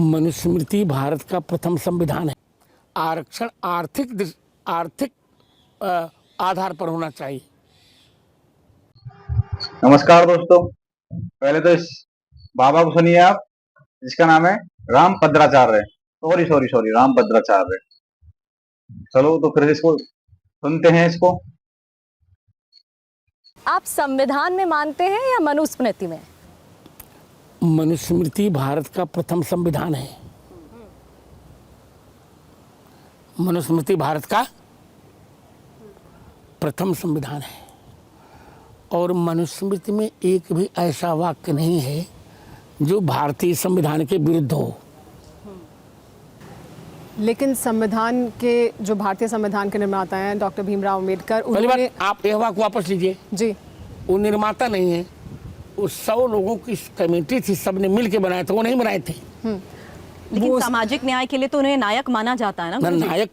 मनुस्मृति भारत का प्रथम संविधान है। आरक्षण आर्थिक आधार पर होना चाहिए। नमस्कार दोस्तों, पहले तो इस बाबा को सुनिए आप, जिसका नाम है रामभद्राचार्य। सॉरी रामभद्राचार्य। चलो तो फिर इसको सुनते हैं। इसको आप संविधान में मानते हैं या मनुस्मृति में? मनुस्मृति भारत का प्रथम संविधान है। मनुस्मृति भारत का प्रथम संविधान है और मनुस्मृति में एक भी ऐसा वाक्य नहीं है जो भारतीय संविधान के विरुद्ध हो। लेकिन संविधान के जो भारतीय संविधान के निर्माता हैं डॉक्टर भीमराव अम्बेडकर, उन्होंने आप यह वाक्य वापस लीजिए जी। वो निर्माता नहीं है, वो 100 लोगों की कमेटी थी, सबने मिल के बनाए थे, वो नहीं बनाए थे। लेकिन सामाजिक न्याय के लिए तो उन्हें नायक माना जाता है ना। नायक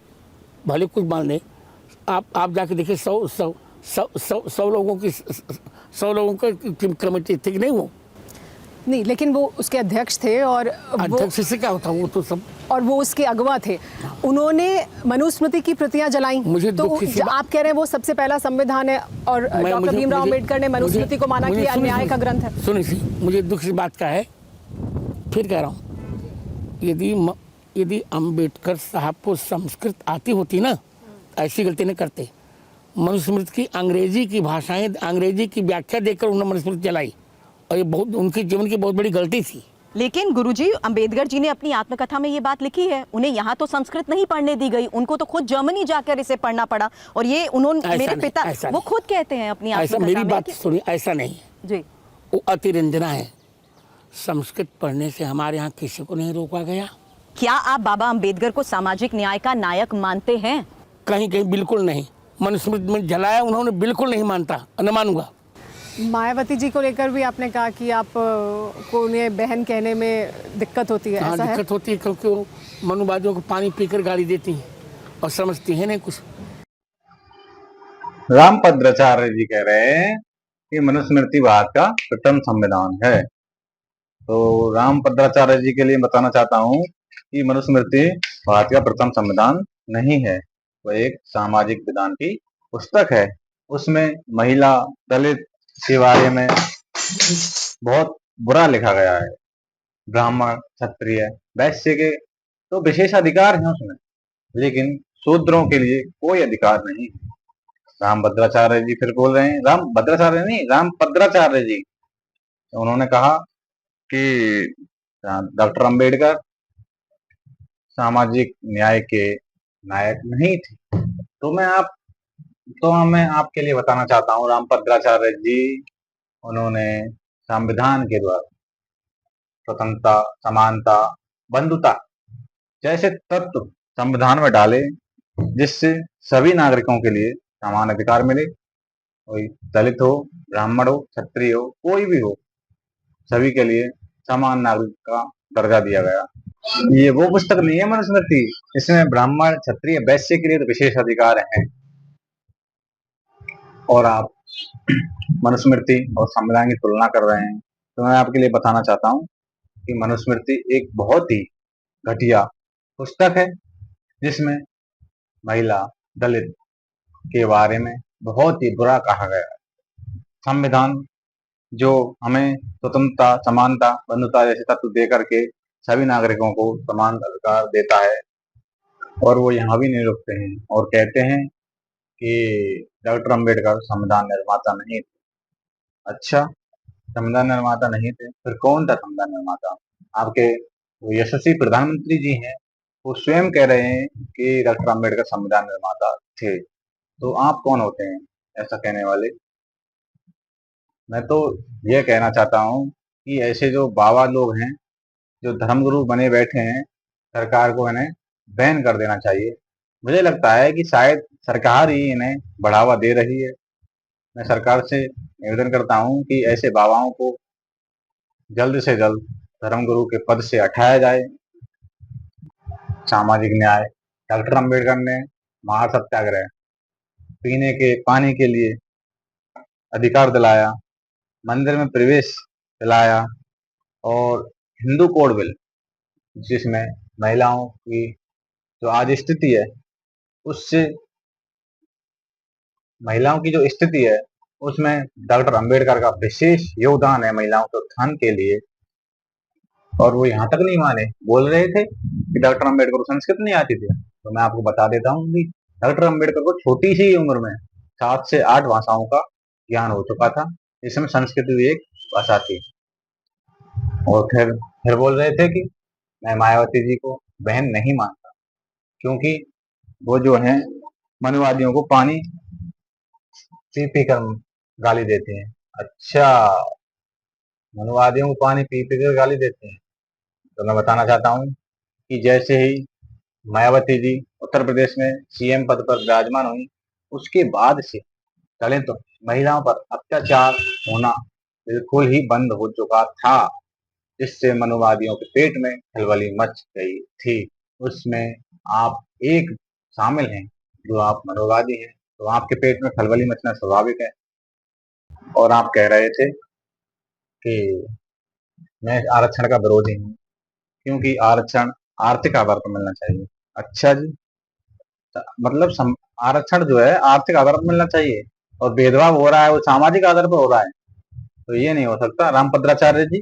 भले कुछ मान ले, आप जाके देखिए 100 लोगों की कमेटी थी कि नहीं? वो नहीं, लेकिन वो उसके अध्यक्ष थे और अध्यक्ष से क्या होता, वो तो सब, और वो उसके अगवा थे। उन्होंने मनुस्मृति की प्रतियां जलाई। मुझे तो आप कह रहे हैं वो सबसे पहला संविधान है और डॉक्टर भीमराव अम्बेडकर ने मनुस्मृति को माना कि अन्याय का ग्रंथ है। सुनिए, मुझे दुख की बात का है, फिर कह रहा हूँ, यदि अम्बेडकर साहब को संस्कृत आती होती ना, ऐसी गलती नहीं करते। मनुस्मृति की अंग्रेजी की भाषाएं, अंग्रेजी की व्याख्या देकर उन्होंने मनुस्मृति चलाई और ये बहुत उनके जीवन की बहुत बड़ी गलती थी। लेकिन गुरुजी, अंबेडकर जी ने अपनी आत्मकथा में ये बात लिखी है, उन्हें यहाँ तो संस्कृत नहीं पढ़ने दी गई, उनको तो खुद जर्मनी जाकर इसे पढ़ना पड़ा। और ये उन्होंने, मेरे पिता वो खुद कहते हैं अपनी आत्मकथा में। मेरी बात सुनिए, ऐसा नहीं है जी, वो अतिरंजना है। संस्कृत पढ़ने से हमारे यहाँ किसी को नहीं रोका गया। क्या आप बाबा अंबेडकर को सामाजिक न्याय का नायक मानते हैं? कहीं कहीं बिल्कुल नहीं। मनुस्मृति में जलाया उन्होंने, बिल्कुल नहीं मानता, न मानूंगा। मायावती जी को लेकर भी आपने कहा कि आप को उन्हें बहन कहने में दिक्कत होती है। ऐसा दिक्कत होती है क्योंकि वो मनुवादियों को पानी पीकर गाली देती हैं और समझती है नहीं कुछ। रामभद्राचार्य जी कह रहे हैं कि मनुस्मृति भारत का प्रथम संविधान है। तो रामभद्राचार्य जी के लिए बताना चाहता हूँ कि मनुस्मृति भारत का प्रथम संविधान नहीं है, वह एक सामाजिक विधान की पुस्तक है। उसमें महिला, दलित के बारे में बहुत बुरा लिखा गया है। ब्राह्मण, क्षत्रिय, वैश्य के तो विशेष अधिकार हैं उसमें, लेकिन शूद्रों के लिए कोई अधिकार नहीं। रामभद्राचार्य जी फिर बोल रहे हैं, रामभद्राचार्य नहीं, रामभद्राचार्य जी, तो उन्होंने कहा कि डॉक्टर अंबेडकर सामाजिक न्याय के नायक नहीं थे। तो मैं आपके लिए बताना चाहता हूँ, रामभद्राचार्य जी, उन्होंने संविधान के द्वारा स्वतंत्रता, समानता, बंधुता जैसे तत्व संविधान में डाले, जिससे सभी नागरिकों के लिए समान अधिकार मिले। कोई दलित हो, ब्राह्मण हो, क्षत्रिय हो, कोई भी हो, सभी के लिए समान नागरिक का दर्जा दिया गया। ये वो पुस्तक नहीं है मनुस्मृति, इसमें ब्राह्मण, क्षत्रिय, वैश्य के लिए तो विशेष अधिकार है। और आप मनुस्मृति और संविधान की तुलना कर रहे हैं, तो मैं आपके लिए बताना चाहता हूँ कि मनुस्मृति एक बहुत ही घटिया पुस्तक है, जिसमें महिला, दलित के बारे में बहुत ही बुरा कहा गया है। संविधान जो हमें स्वतंत्रता, समानता, बंधुता जैसे तत्व दे करके सभी नागरिकों को समान अधिकार देता है, और वो यहाँ भी नहीं रुकते हैं और कहते हैं कि डॉक्टर अंबेडकर संविधान निर्माता नहीं थे। अच्छा, संविधान निर्माता नहीं थे, फिर कौन था संविधान निर्माता? आपके वो यशस्वी प्रधानमंत्री जी हैं, वो स्वयं कह रहे हैं कि डॉक्टर अंबेडकर संविधान निर्माता थे। तो आप कौन होते हैं ऐसा कहने वाले? मैं तो यह कहना चाहता हूँ कि ऐसे जो बाबा लोग हैं, जो धर्मगुरु बने बैठे हैं, सरकार को इन्हें बैन कर देना चाहिए। मुझे लगता है कि शायद सरकार ही इन्हें बढ़ावा दे रही है। मैं सरकार से निवेदन करता हूँ कि ऐसे बाबाओं को जल्द से जल्द धर्मगुरु के पद से हटाया जाए। सामाजिक न्याय, डॉक्टर अंबेडकर ने महासत्याग्रह, पीने के पानी के लिए अधिकार दिलाया, मंदिर में प्रवेश दिलाया, और हिंदू कोड बिल जिसमें महिलाओं की जो आज स्थिति है उससे महिलाओं की जो स्थिति है उसमें डॉक्टर अंबेडकर का विशेष योगदान है महिलाओं के उत्थान के लिए। और वो यहाँ तक नहीं माने, बोल रहे थे कि डॉक्टर अंबेडकर को संस्कृत नहीं आती थी। तो मैं आपको बता देता हूँ कि डॉक्टर अंबेडकर को छोटी सी उम्र में 7 से 8 भाषाओं का ज्ञान हो चुका था, जिसमें संस्कृत भी एक भाषा थी। और फिर बोल रहे थे कि मैं मायावती जी को बहन नहीं मानता, क्योंकि वो जो है मनुवादियों को पानी पी पी कर गाली देते हैं। अच्छा, मनुवादियों को पानी पी पी कर गाली देते हैं। तो मैं बताना चाहता हूँ कि जैसे ही मायावती जी उत्तर प्रदेश में सीएम पद पर विराजमान हुई, उसके बाद से चले तो महिलाओं पर अत्याचार होना बिल्कुल ही बंद हो चुका था, जिससे मनुवादियों के पेट में खलबली मच गई थी। उसमें आप एक शामिल हैं, जो आप मनुवादी हैं, तो आपके पेट में खलबली मचना स्वाभाविक है। और आप कह रहे थे कि मैं आरक्षण का विरोधी हूँ, क्योंकि आरक्षण आर्थिक आधार पर मिलना चाहिए। अच्छा जी, मतलब आरक्षण जो है आर्थिक आधार पर मिलना चाहिए, और भेदभाव हो रहा है वो सामाजिक आधार पर हो रहा है, तो ये नहीं हो सकता। रामभद्राचार्य जी,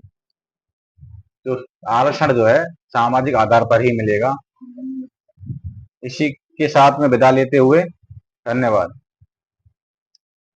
जो आरक्षण जो है सामाजिक आधार पर ही मिलेगा। इसी के साथ में विदा लेते हुए धन्यवाद।